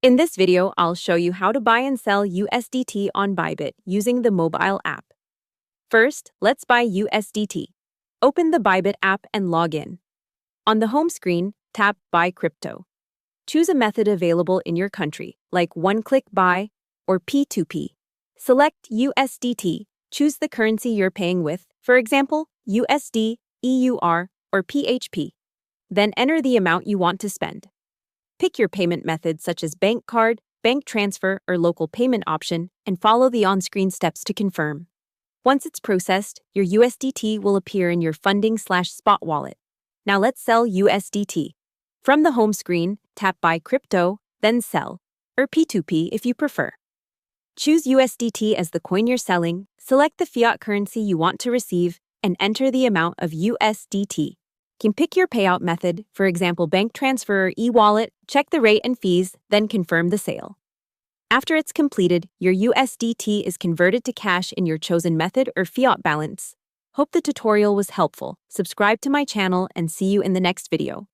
In this video, I'll show you how to buy and sell USDT on Bybit using the mobile app. First, let's buy USDT. Open the Bybit app and log in. On the home screen, tap Buy Crypto. Choose a method available in your country, like one-click buy or P2P. Select USDT. Choose the currency you're paying with, for example, USD, EUR, or PHP. Then enter the amount you want to spend. Pick your payment method such as bank card, bank transfer, or local payment option, and follow the on-screen steps to confirm. Once it's processed, your USDT will appear in your funding/spot wallet. Now let's sell USDT. From the home screen, tap Buy Crypto, then Sell, or P2P if you prefer. Choose USDT as the coin you're selling, select the fiat currency you want to receive, and enter the amount of USDT. You can pick your payout method, for example bank transfer or e-wallet, check the rate and fees, then confirm the sale. After it's completed, your USDT is converted to cash in your chosen method or fiat balance. Hope the tutorial was helpful. Subscribe to my channel and see you in the next video.